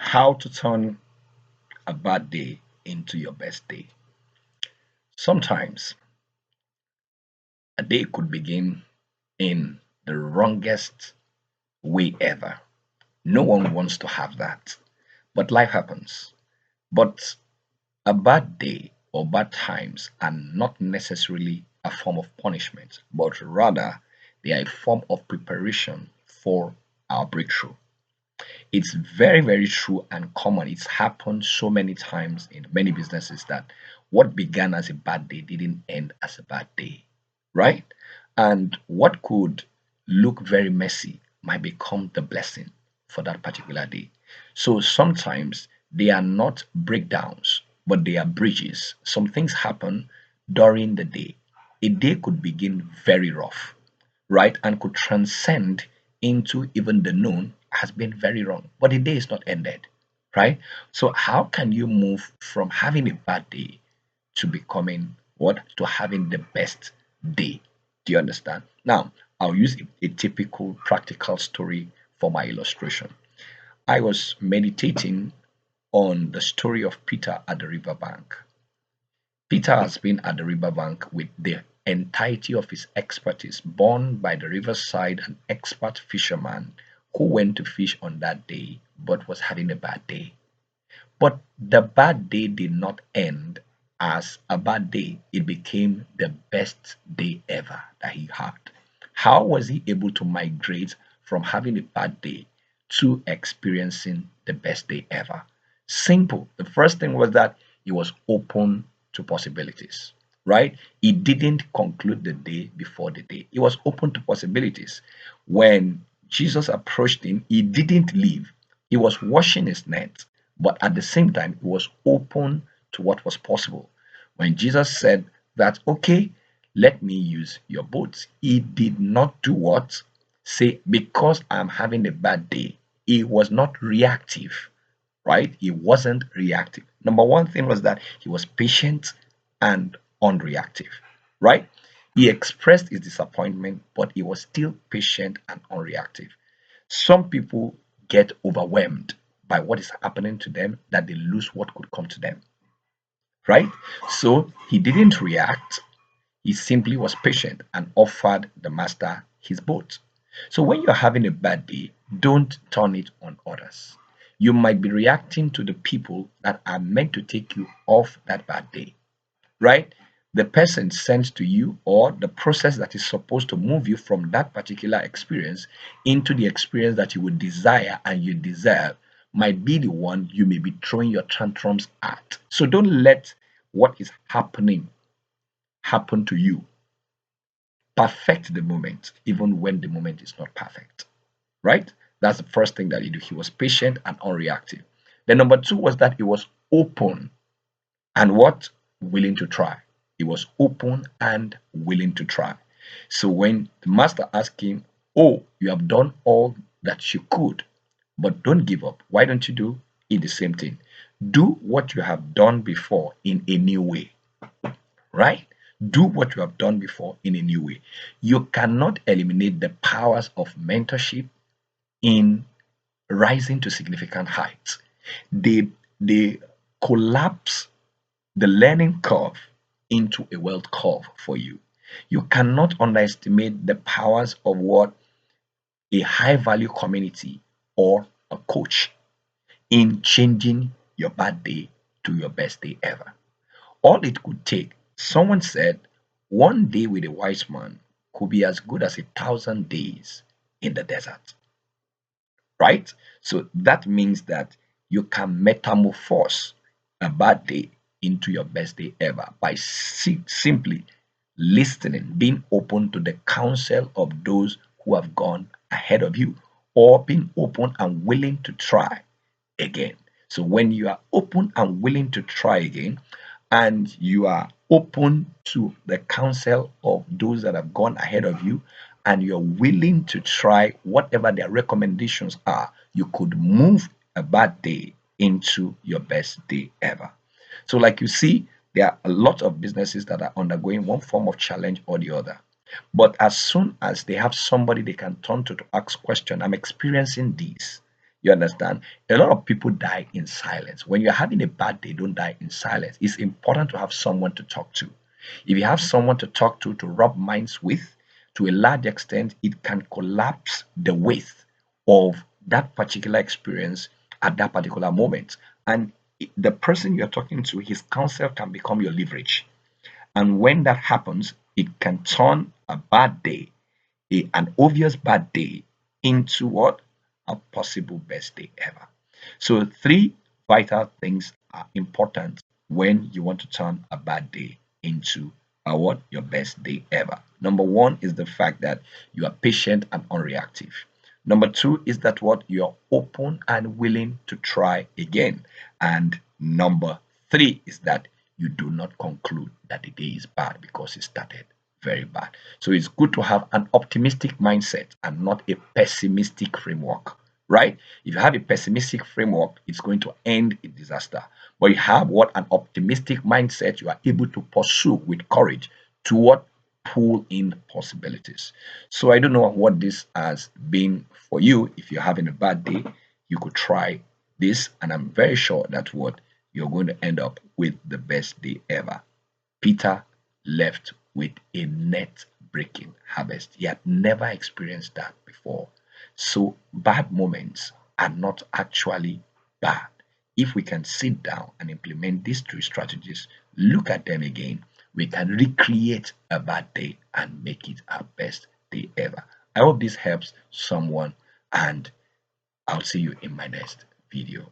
How to turn a bad day into your best day. Sometimes a day could begin in the wrongest way ever. No one wants to have that, but life happens. But a bad day or bad times are not necessarily a form of punishment, but rather they are a form of preparation for our breakthrough. It's very, very true and common. It's happened so many times in many businesses that what began as a bad day didn't end as a bad day, right? And what could look very messy might become the blessing for that particular day. So sometimes they are not breakdowns, but they are bridges. Some things happen during the day. A day could begin very rough, right, and could transcend into even the noon has been very wrong. But the day is not ended, right? So how can you move from having a bad day to becoming what? To having the best day. Do you understand? Now, I'll use a typical practical story for my illustration. I was meditating on the story of Peter at the riverbank. Peter has been at the riverbank with the entirety of his expertise, born by the riverside, an expert fisherman who went to fish on that day but was having a bad day. But the bad day did not end as a bad day, it became the best day ever that he had. How was he able to migrate from having a bad day to experiencing the best day ever? Simple. The first thing was that he was open to possibilities, right? He didn't conclude the day before the day, he was open to possibilities. When Jesus approached him, he didn't leave, he was washing his net, but at the same time, he was open to what was possible. When Jesus said that, okay, let me use your boat, he did not do what? Say, because I'm having a bad day. He was not reactive, right? He wasn't reactive. Number one thing was that he was patient and unreactive, right? He expressed his disappointment, but he was still patient and unreactive. Some people get overwhelmed by what is happening to them that they lose what could come to them, right? So he didn't react, he simply was patient and offered the master his boat. So when you're having a bad day, don't turn it on others. You might be reacting to the people that are meant to take you off that bad day, right? The person sent to you, or the process that is supposed to move you from that particular experience into the experience that you would desire and you deserve, might be the one you may be throwing your tantrums at. So don't let what is happening happen to you. Perfect the moment, even when the moment is not perfect, right? That's the first thing that he did. He was patient and unreactive. Then number two was that he was open and what? Willing to try. He was open and willing to try. So when the master asked him, oh, you have done all that you could, but don't give up. Why don't you do it the same thing? Do what you have done before in a new way, right? Do what you have done before in a new way. You cannot eliminate the powers of mentorship in rising to significant heights. They collapse the learning curve into a wealth curve for you. You cannot underestimate the powers of what a high value community or a coach in changing your bad day to your best day ever. All it could take, someone said, one day with a wise man could be as good as 1,000 days in the desert, right? So that means that you can metamorphose a bad day into your best day ever by simply listening, being open to the counsel of those who have gone ahead of you, or being open and willing to try again. So when you are open and willing to try again, and you are open to the counsel of those that have gone ahead of you, and you're willing to try whatever their recommendations are, you could move a bad day into your best day ever. So, like you see, there are a lot of businesses that are undergoing one form of challenge or the other. But as soon as they have somebody they can turn to ask question, I'm experiencing this. You understand? A lot of people die in silence. When you're having a bad day, don't die in silence. It's important to have someone to talk to. If you have someone to talk to rub minds with, to a large extent, it can collapse the weight of that particular experience at that particular moment. And the person you're talking to, his counsel can become your leverage. And when that happens, it can turn a bad day, an obvious bad day, into what? A possible best day ever. So, three vital things are important when you want to turn a bad day into a what? Your best day ever. Number one is the fact that you are patient and unreactive. Number two is that what? You're open and willing to try again. And number three is that you do not conclude that the day is bad because it started very bad. So it's good to have an optimistic mindset and not a pessimistic framework, right? If you have a pessimistic framework, it's going to end in disaster. But you have what? An optimistic mindset, you are able to pursue with courage to what? Pull in possibilities. So I don't know what this has been for you. If you're having a bad day, you could try this, and I'm very sure that what you're going to end up with the best day ever. Peter left with a net breaking harvest. He had never experienced that before. So, bad moments are not actually bad. If we can sit down and implement these three strategies, look at them again, we can recreate a bad day and make it our best day ever. I hope this helps someone, and I'll see you in my next video.